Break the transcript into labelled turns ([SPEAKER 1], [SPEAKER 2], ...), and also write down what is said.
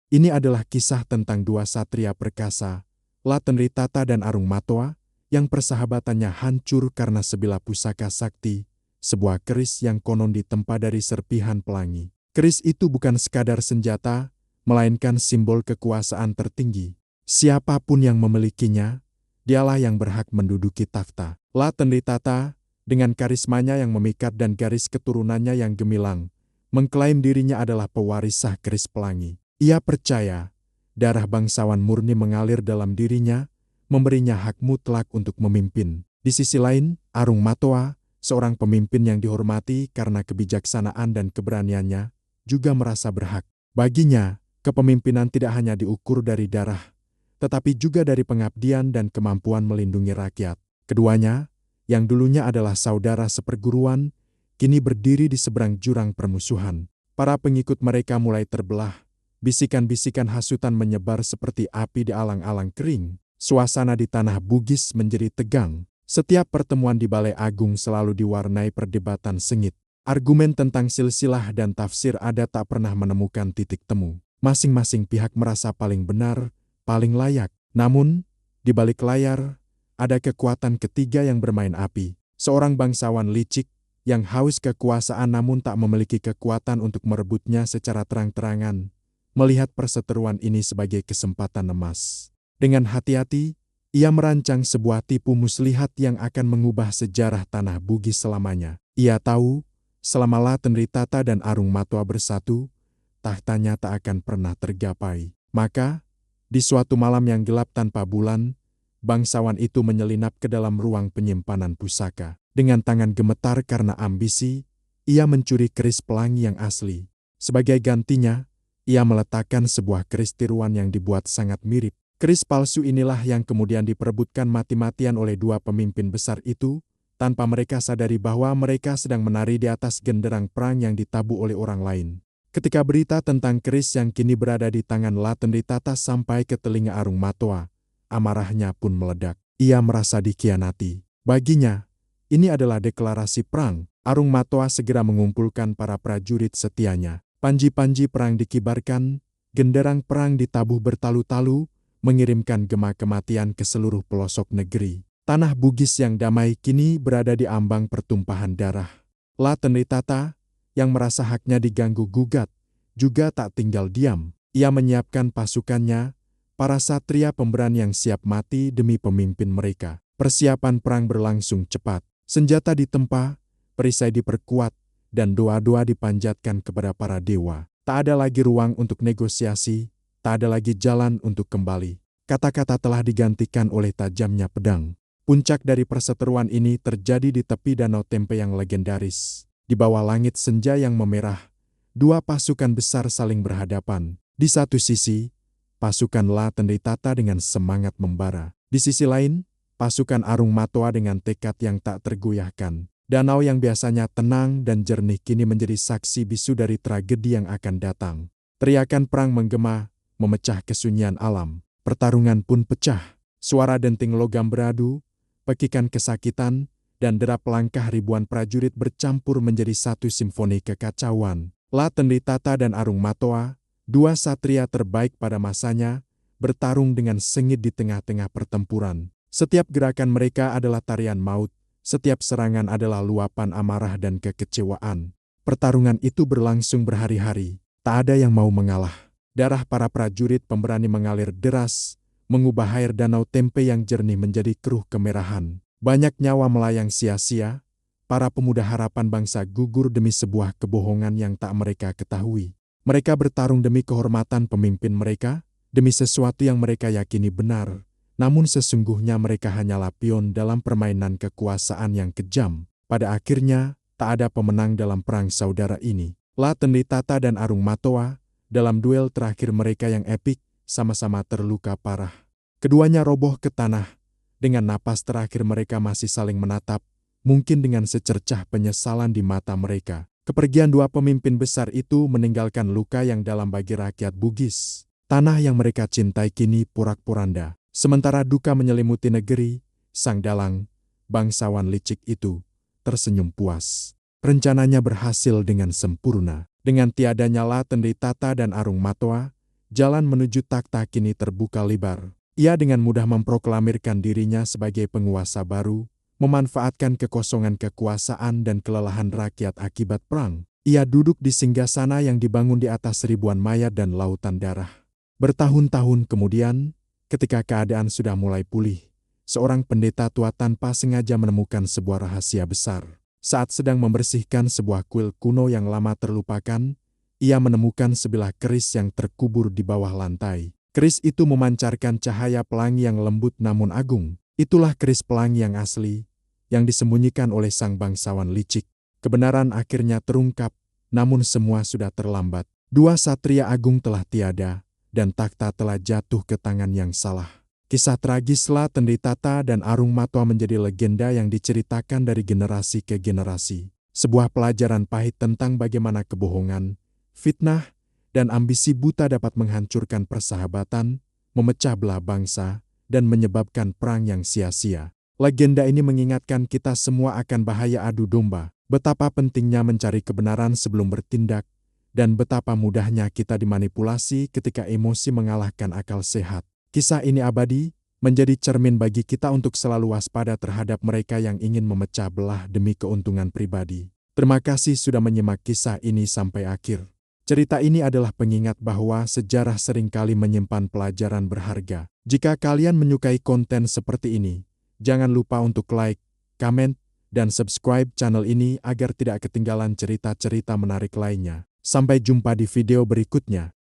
[SPEAKER 1] Ini adalah kisah tentang dua satria perkasa, Latendritata dan Arung Matoa, yang persahabatannya hancur karena sebilah pusaka sakti, sebuah keris yang konon ditempa dari serpihan pelangi. Keris itu bukan sekadar senjata, melainkan simbol kekuasaan tertinggi. Siapapun yang memilikinya, dialah yang berhak menduduki takhta. Latendritata, dengan karismanya yang memikat dan garis keturunannya yang gemilang, mengklaim dirinya adalah pewaris sah keris pelangi. Ia percaya, darah bangsawan murni mengalir dalam dirinya, memberinya hak mutlak untuk memimpin. Di sisi lain, Arung Matoa, seorang pemimpin yang dihormati karena kebijaksanaan dan keberaniannya, juga merasa berhak. Baginya, kepemimpinan tidak hanya diukur dari darah, tetapi juga dari pengabdian dan kemampuan melindungi rakyat. Keduanya, yang dulunya adalah saudara seperguruan, kini berdiri di seberang jurang permusuhan. Para pengikut mereka mulai terbelah. Bisikan-bisikan hasutan menyebar seperti api di alang-alang kering. Suasana di tanah Bugis menjadi tegang. Setiap pertemuan di Balai Agung selalu diwarnai perdebatan sengit. Argumen tentang silsilah dan tafsir adat tak pernah menemukan titik temu. Masing-masing pihak merasa paling benar, paling layak. Namun, di balik layar, ada kekuatan ketiga yang bermain api. Seorang bangsawan licik, yang haus kekuasaan namun tak memiliki kekuatan untuk merebutnya secara terang-terangan, melihat perseteruan ini sebagai kesempatan emas. Dengan hati-hati, ia merancang sebuah tipu muslihat yang akan mengubah sejarah tanah Bugis selamanya. Ia tahu, selama Latendritata dan Arung Matoa bersatu, tahtanya tak akan pernah tergapai. Maka, di suatu malam yang gelap tanpa bulan, bangsawan itu menyelinap ke dalam ruang penyimpanan pusaka. Dengan tangan gemetar karena ambisi, ia mencuri keris pelangi yang asli. Sebagai gantinya, ia meletakkan sebuah keris tiruan yang dibuat sangat mirip. Keris palsu inilah yang kemudian diperebutkan mati-matian oleh dua pemimpin besar itu, tanpa mereka sadari bahwa mereka sedang menari di atas genderang perang yang ditabuh oleh orang lain. Ketika berita tentang keris yang kini berada di tangan Latendritata sampai ke telinga Arung Matoa, amarahnya pun meledak. Ia merasa dikhianati. Baginya, ini adalah deklarasi perang. Arung Matoa segera mengumpulkan para prajurit setianya. Panji-panji perang dikibarkan, genderang perang ditabuh bertalu-talu, mengirimkan gema kematian ke seluruh pelosok negeri. Tanah Bugis yang damai kini berada di ambang pertumpahan darah. Latendritata, yang merasa haknya diganggu-gugat, juga tak tinggal diam. Ia menyiapkan pasukannya, para satria pemberani yang siap mati demi pemimpin mereka. Persiapan perang berlangsung cepat. Senjata ditempa, perisai diperkuat, dan doa-doa dipanjatkan kepada para dewa. Tak ada lagi ruang untuk negosiasi, tak ada lagi jalan untuk kembali. Kata-kata telah digantikan oleh tajamnya pedang. Puncak dari perseteruan ini terjadi di tepi Danau Tempe yang legendaris. Di bawah langit senja yang memerah, dua pasukan besar saling berhadapan. Di satu sisi, pasukan Latendritata dengan semangat membara. Di sisi lain, pasukan Arung Matoa dengan tekad yang tak tergoyahkan. Danau yang biasanya tenang dan jernih kini menjadi saksi bisu dari tragedi yang akan datang. Teriakan perang menggema, memecah kesunyian alam. Pertarungan pun pecah. Suara denting logam beradu, pekikan kesakitan, dan derap langkah ribuan prajurit bercampur menjadi satu simfoni kekacauan. Latendritata dan Arung Matoa, dua satria terbaik pada masanya, bertarung dengan sengit di tengah-tengah pertempuran. Setiap gerakan mereka adalah tarian maut. Setiap serangan adalah luapan amarah dan kekecewaan. Pertarungan itu berlangsung berhari-hari. Tak ada yang mau mengalah. Darah para prajurit pemberani mengalir deras, mengubah air Danau Tempe yang jernih menjadi keruh kemerahan. Banyak nyawa melayang sia-sia. Para pemuda harapan bangsa gugur demi sebuah kebohongan yang tak mereka ketahui. Mereka bertarung demi kehormatan pemimpin mereka, demi sesuatu yang mereka yakini benar. Namun sesungguhnya mereka hanyalah pion dalam permainan kekuasaan yang kejam. Pada akhirnya, tak ada pemenang dalam perang saudara ini. Latendritata dan Arung Matoa, dalam duel terakhir mereka yang epik, sama-sama terluka parah. Keduanya roboh ke tanah. Dengan napas terakhir mereka masih saling menatap, mungkin dengan secercah penyesalan di mata mereka. Kepergian dua pemimpin besar itu meninggalkan luka yang dalam bagi rakyat Bugis. Tanah yang mereka cintai kini porak-poranda. Sementara duka menyelimuti negeri, sang dalang, bangsawan licik itu, tersenyum puas. Rencananya berhasil dengan sempurna. Dengan tiadanya Latendritata dan Arung Matoa, jalan menuju takhta kini terbuka lebar. Ia dengan mudah memproklamirkan dirinya sebagai penguasa baru, memanfaatkan kekosongan kekuasaan dan kelelahan rakyat akibat perang. Ia duduk di singgasana yang dibangun di atas ribuan mayat dan lautan darah. Bertahun-tahun kemudian, ketika keadaan sudah mulai pulih, seorang pendeta tua tanpa sengaja menemukan sebuah rahasia besar. Saat sedang membersihkan sebuah kuil kuno yang lama terlupakan, ia menemukan sebilah keris yang terkubur di bawah lantai. Keris itu memancarkan cahaya pelangi yang lembut namun agung. Itulah keris pelangi yang asli, yang disembunyikan oleh sang bangsawan licik. Kebenaran akhirnya terungkap, namun semua sudah terlambat. Dua satria agung telah tiada, dan takhta telah jatuh ke tangan yang salah. Kisah tragis La Tenritata dan Arung Matwa menjadi legenda yang diceritakan dari generasi ke generasi. Sebuah pelajaran pahit tentang bagaimana kebohongan, fitnah, dan ambisi buta dapat menghancurkan persahabatan, memecah belah bangsa, dan menyebabkan perang yang sia-sia. Legenda ini mengingatkan kita semua akan bahaya adu domba, betapa pentingnya mencari kebenaran sebelum bertindak, dan betapa mudahnya kita dimanipulasi ketika emosi mengalahkan akal sehat. Kisah ini abadi, menjadi cermin bagi kita untuk selalu waspada terhadap mereka yang ingin memecah belah demi keuntungan pribadi. Terima kasih sudah menyimak kisah ini sampai akhir. Cerita ini adalah pengingat bahwa sejarah seringkali menyimpan pelajaran berharga. Jika kalian menyukai konten seperti ini, jangan lupa untuk like, komen, dan subscribe channel ini agar tidak ketinggalan cerita-cerita menarik lainnya. Sampai jumpa di video berikutnya.